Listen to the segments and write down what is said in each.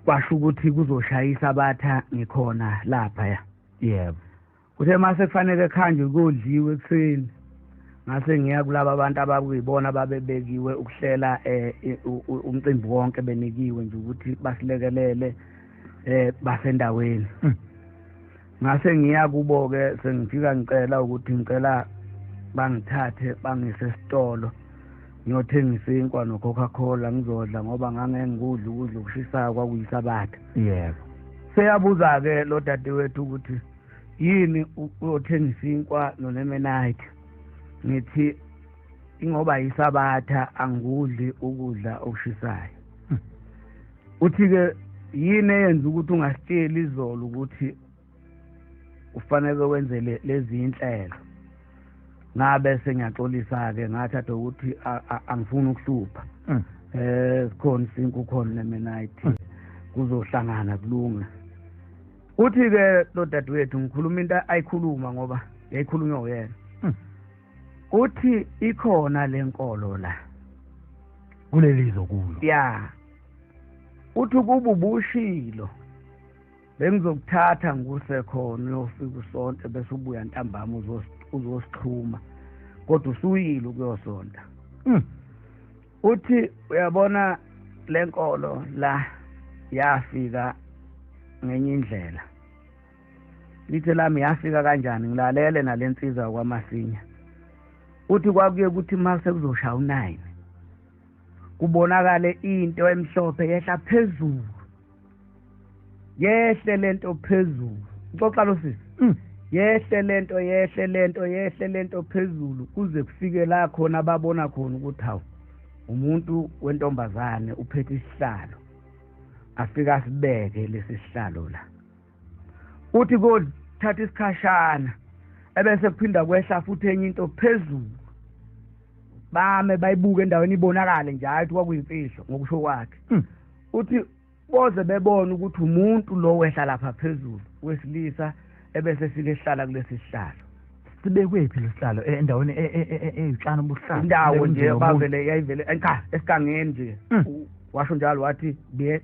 kwasho ukuthi kuzoshayisa abatha ngikhona lapha ya. Yebo. Kuthe mase kufanele khanje kodliwe ekuseni. Ngase ngiya kulabo abantu abakuyibona babebekiwe ukuhlela umcimbi wonke benikiwe nje ukuthi basilekelele basendaweni. Ngase ngiya kubo ke sengifika ngicela ukuthi ngicela bangithathe bangise esitolo ngiyothengisa inkwa no Coca-Cola ngizodla ngoba ngangengikudla ukudla okushisayo kwakuyisabatha. Yebo. Seyabuza ke lo dadewethu ukuthi yini uyothengisa inkwa nolemonade. Ngithi ingoba yisabatha angikudli ukudla okushisayo. Uthi ke yini eyenza ukuthi ungasitsheli izolo ukuthi ufanele wenze lezi inhlelo. Ngabe sengiyaxolisa ke ngathatha ukuthi angifuni ukuhlupha. Sikhona isinko khona lemonade kuzohlangana kulunga. Uthi ke lo dadewethu ngikhuluma into ayikhuluma ngoba yayikhulunywa uyena. Uthi ikhona lenkolo la kulelizo kulo. Ya. Uthi kuba ubushilo bengizokuthatha nguse khona uyofika usonto bese ubuya ntambama uzosixhuma kodwa usuyile ukuyosonta. Uthi uyabona lenkolo la yafika ngenye indlela. Lithe lami yafika kanjani ngilalele nalensiza kwaMasinya. Uthi kwakuye ukuthi mase kuzoshaya u9 kubonakale into emhlophe yehla phezulu. Yehle lento phezulu. Uxoxa lo sisi. Yehle lento phezulu kuze kufike la khona babona khona ukuthi hawu umuntu wentombazane uphethe isihlalo. Afika sibeke lesi sihlalo la. Uthi kothatha isikhashana ebese kuphinda kwehla futhi enye into phezulu. Bame bayibuka endaweni ibonakale njalo ukuthi kwakuyimfihlo ngokusho kwakhe. Uthi boze bebona ukuthi umuntu lo wehla lapha phezulu wesilisa ebese sike sihlala kulesi sihlalo. Sibekwe phi lesihlalo endaweni eyitshana obuhlalo. Indawo nje bavele yayivele esigangeni nje. Washo njalo wathi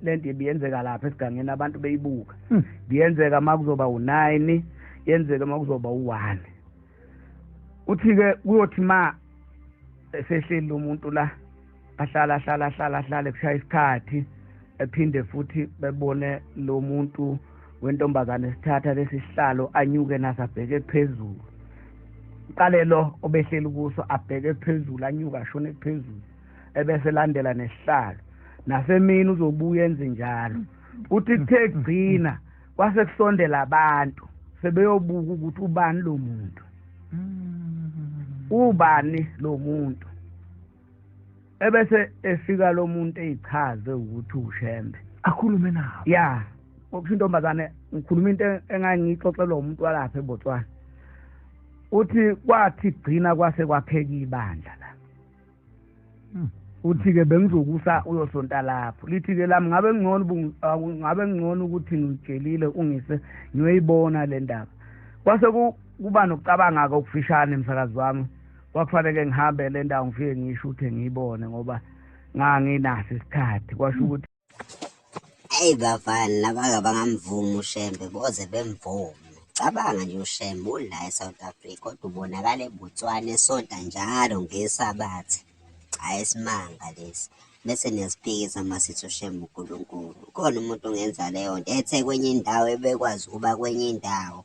lento ibiyenzeka lapha esigangeni abantu beyibuka. Biyenzeka makuzoba u9 yenzeka makuzoba u1. Uthi ke kuyothi ma esehleli umuntu la ahlala kushaya isikhathi ephinde futhi bebone lo muntu wentombazane sithatha lesi sihlalo anyuke nasabheke phezulu. Qale lo obehleli kuso abheke phezulu anyuka ashone phezulu ebese landela nesihlalo. Nasemini uzobuya enze njalo. Uthi kuthe kugcina kwase kusondela abantu sebeyobuka ukuthi ubani lo muntu. Ubani lo muntu. Ebese efika lo muntu eyichaze ukuthi uShembe akhulume nawo. Ya, okusho intombazane ngikhuluma into engangixoxelwa umuntu walapha eBotswana. Uthi kwathi gcina kwase kwapheka ibandla la. Uthi ke bengizokusa uyosonta lapho. Lithi ke lami ngabe ngingcono ukuthi ngitshelile ungise ngiyoyibona le ndaba. Kwase kuba nokucabanga ke okufishane emsakazi wami. Kwakufanele ngihambe le ndawo ngifike ngisho ukuthi ngiyibone ngoba nganginaso isikhathi kwasho ukuthi hey bafana labaka bangamvuma uShembe boze bemvume. Cabanga nje uShembe ula eSouth Africa kodwa ubonakala eBotswana esonta njalo ngesabathi. Hayi simanga lesi. Bese niyasiphikisa masithi uShembe uNkulunkulu. Khona umuntu ungenza leyo nto ethe kwenye indawo ebekwazi ukuba kwenye indawo.